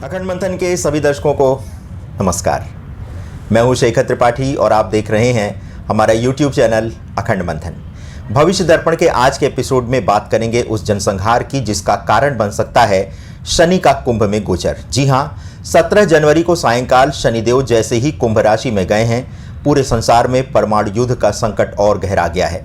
अखंड मंथन के सभी दर्शकों को नमस्कार। मैं हूं शेखर त्रिपाठी और आप देख रहे हैं हमारा YouTube चैनल अखंड मंथन। भविष्य दर्पण के आज के एपिसोड में बात करेंगे उस जनसंहार की जिसका कारण बन सकता है शनि का कुंभ में गोचर। जी हां, 17 जनवरी को सायंकाल शनिदेव जैसे ही कुंभ राशि में गए हैं, पूरे संसार में परमाणु युद्ध का संकट और गहरा गया है।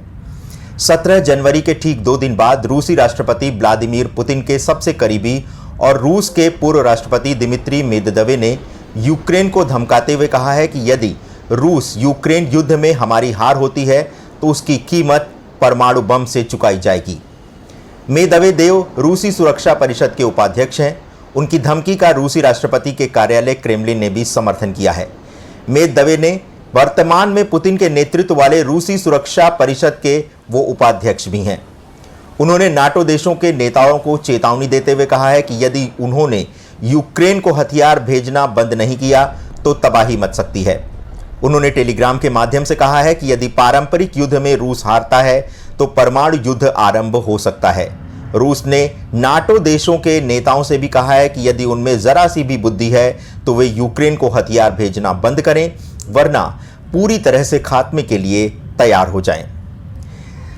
17 जनवरी के ठीक 2 दिन बाद रूसी राष्ट्रपति व्लादिमीर पुतिन के सबसे करीबी और रूस के पूर्व राष्ट्रपति दिमित्री मेदवेदेव ने यूक्रेन को धमकाते हुए कहा है कि यदि रूस यूक्रेन युद्ध में हमारी हार होती है तो उसकी कीमत परमाणु बम से चुकाई जाएगी। मेदवेदेव रूसी सुरक्षा परिषद के उपाध्यक्ष हैं। उनकी धमकी का रूसी राष्ट्रपति के कार्यालय क्रेमलिन ने भी समर्थन किया है। मेदवेदेव ने वर्तमान में पुतिन के नेतृत्व वाले रूसी सुरक्षा परिषद के वो उपाध्यक्ष भी हैं। उन्होंने नाटो देशों के नेताओं को चेतावनी देते हुए कहा है कि यदि उन्होंने यूक्रेन को हथियार भेजना बंद नहीं किया तो तबाही मच सकती है। उन्होंने टेलीग्राम के माध्यम से कहा है कि यदि पारंपरिक युद्ध में रूस हारता है तो परमाणु युद्ध आरंभ हो सकता है। रूस ने नाटो देशों के नेताओं से भी कहा है कि यदि उनमें जरा सी भी बुद्धि है तो वे यूक्रेन को हथियार भेजना बंद करें, वरना पूरी तरह से खात्मे के लिए तैयार हो जाएं।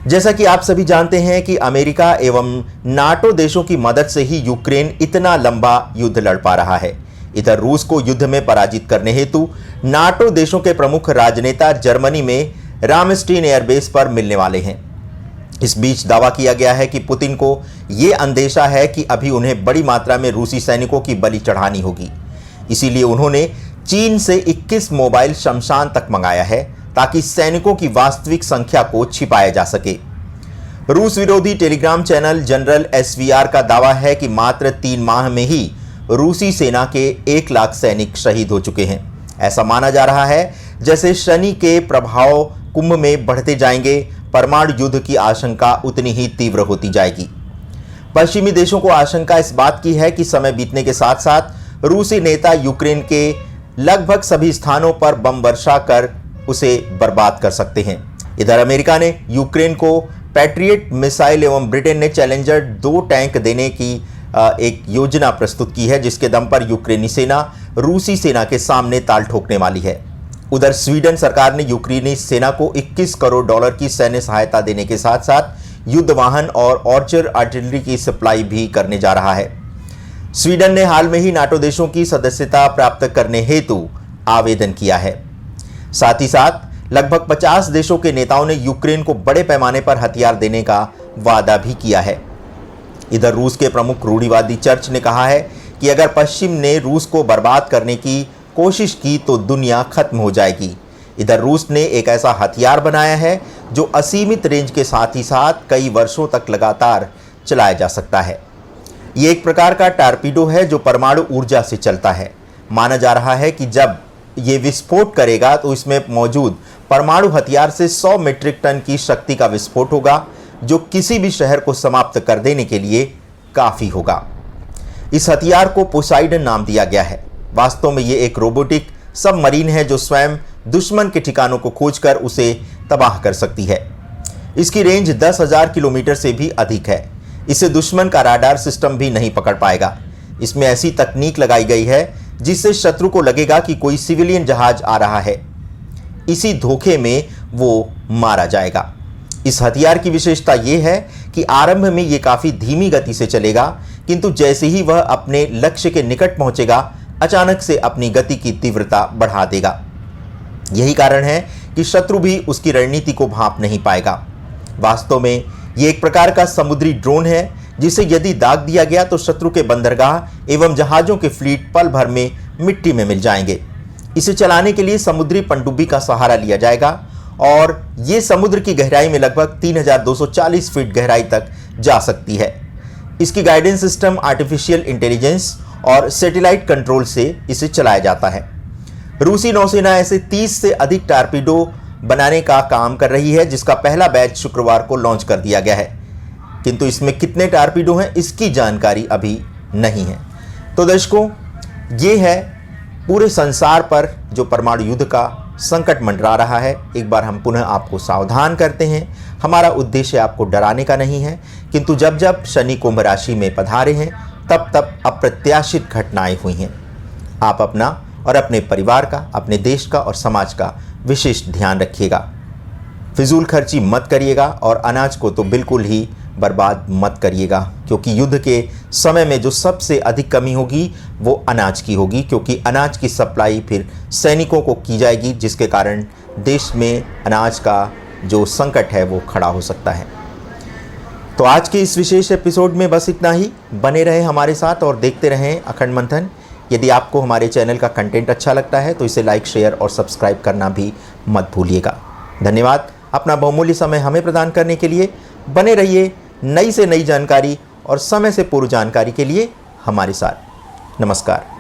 जैसा कि आप सभी जानते हैं कि अमेरिका एवं नाटो देशों की मदद से ही यूक्रेन इतना लंबा युद्ध लड़ पा रहा है। इधर रूस को युद्ध में पराजित करने हेतु नाटो देशों के प्रमुख राजनेता जर्मनी में रामस्टीन एयरबेस पर मिलने वाले हैं। इस बीच दावा किया गया है कि पुतिन को यह अंदेशा है कि अभी उन्हें बड़ी मात्रा में रूसी सैनिकों की बलि चढ़ानी होगी। इसीलिए उन्होंने चीन से 21 मोबाइल शमशान तक मंगाया है ताकि सैनिकों की वास्तविक संख्या को छिपाया जा सके। रूस विरोधी टेलीग्राम चैनल जनरल SVR का दावा है कि मात्र 3 माह में ही रूसी सेना के 1 लाख सैनिक शहीद हो चुके हैं। ऐसा माना जा रहा है जैसे शनि के प्रभाव कुंभ में बढ़ते जाएंगे, परमाणु युद्ध की आशंका उतनी ही तीव्र होती जाएगी। पश्चिमी देशों को आशंका इस बात की है कि समय बीतने के साथ साथ रूसी नेता यूक्रेन के लगभग सभी स्थानों पर बम वर्षा कर उसे बर्बाद कर सकते हैं। इधर अमेरिका ने यूक्रेन को पैट्रियट मिसाइल एवं ब्रिटेन ने चैलेंजर 2 टैंक देने की एक योजना प्रस्तुत की है, जिसके दम पर यूक्रेनी सेना रूसी सेना के सामने ताल ठोकने वाली है। उधर स्वीडन सरकार ने यूक्रेनी सेना को 21 करोड़ डॉलर की सैन्य सहायता देने के साथ साथ युद्ध वाहन और ऑर्चर आर्टिलरी की सप्लाई भी करने जा रहा है। स्वीडन ने हाल में ही नाटो देशों की सदस्यता प्राप्त करने हेतु आवेदन किया है। साथ ही साथ लगभग 50 देशों के नेताओं ने यूक्रेन को बड़े पैमाने पर हथियार देने का वादा भी किया है। इधर रूस के प्रमुख रूढ़िवादी चर्च ने कहा है कि अगर पश्चिम ने रूस को बर्बाद करने की कोशिश की तो दुनिया खत्म हो जाएगी। इधर रूस ने एक ऐसा हथियार बनाया है जो असीमित रेंज के साथ ही साथ कई वर्षों तक लगातार चलाया जा सकता है। ये एक प्रकार का टारपीडो है जो परमाणु ऊर्जा से चलता है। माना जा रहा है कि जब ये विस्फोट करेगा तो इसमें मौजूद परमाणु हथियार से 100 मीट्रिक टन की शक्ति का विस्फोट होगा, जो किसी भी शहर को समाप्त कर देने के लिए काफी होगा। इस हथियार को पोसाइडन नाम दिया गया है। वास्तव में ये एक रोबोटिक सबमरीन है जो स्वयं दुश्मन के ठिकानों को खोजकर उसे तबाह कर सकती है। इसकी रेंज 10,000 किलोमीटर से भी अधिक है। इसे दुश्मन का राडार सिस्टम भी नहीं पकड़ पाएगा। इसमें ऐसी तकनीक लगाई गई है जिससे शत्रु को लगेगा कि कोई सिविलियन जहाज आ रहा है, इसी धोखे में वो मारा जाएगा। इस हथियार की विशेषता यह है कि आरंभ में ये काफी धीमी गति से चलेगा, किंतु जैसे ही वह अपने लक्ष्य के निकट पहुंचेगा, अचानक से अपनी गति की तीव्रता बढ़ा देगा। यही कारण है कि शत्रु भी उसकी रणनीति को भांप नहीं पाएगा। वास्तव में ये एक प्रकार का समुद्री ड्रोन है जिसे यदि दाग दिया गया तो शत्रु के बंदरगाह एवं जहाजों के फ्लीट पल भर में मिट्टी में मिल जाएंगे। इसे चलाने के लिए समुद्री पनडुब्बी का सहारा लिया जाएगा और ये समुद्र की गहराई में लगभग 3240 फीट गहराई तक जा सकती है। इसकी गाइडेंस सिस्टम आर्टिफिशियल इंटेलिजेंस और सैटेलाइट कंट्रोल से इसे चलाया जाता है। रूसी नौसेना ऐसे 30 से अधिक टारपीडो बनाने का काम कर रही है, जिसका पहला बैच शुक्रवार को लॉन्च कर दिया गया है, किंतु इसमें कितने टारपीडो हैं इसकी जानकारी अभी नहीं है। तो दर्शकों, ये है पूरे संसार पर जो परमाणु युद्ध का संकट मंडरा रहा है। एक बार हम पुनः आपको सावधान करते हैं। हमारा उद्देश्य आपको डराने का नहीं है, किंतु जब जब शनि कुंभ राशि में पधारे हैं तब तब अप्रत्याशित घटनाएं हुई हैं। आप अपना और अपने परिवार का, अपने देश का और समाज का विशेष ध्यान रखिएगा। फिजूल खर्ची मत करिएगा और अनाज को तो बिल्कुल ही बर्बाद मत करिएगा, क्योंकि युद्ध के समय में जो सबसे अधिक कमी होगी वो अनाज की होगी, क्योंकि अनाज की सप्लाई फिर सैनिकों को की जाएगी, जिसके कारण देश में अनाज का जो संकट है वो खड़ा हो सकता है। तो आज के इस विशेष एपिसोड में बस इतना ही। बने रहें हमारे साथ और देखते रहें अखंड मंथन। यदि आपको हमारे चैनल का कंटेंट अच्छा लगता है तो इसे लाइक, शेयर और सब्सक्राइब करना भी मत भूलिएगा। धन्यवाद अपना बहुमूल्य समय हमें प्रदान करने के लिए। बने रहिए नई से नई जानकारी और समय से पूर्व जानकारी के लिए हमारे साथ। नमस्कार।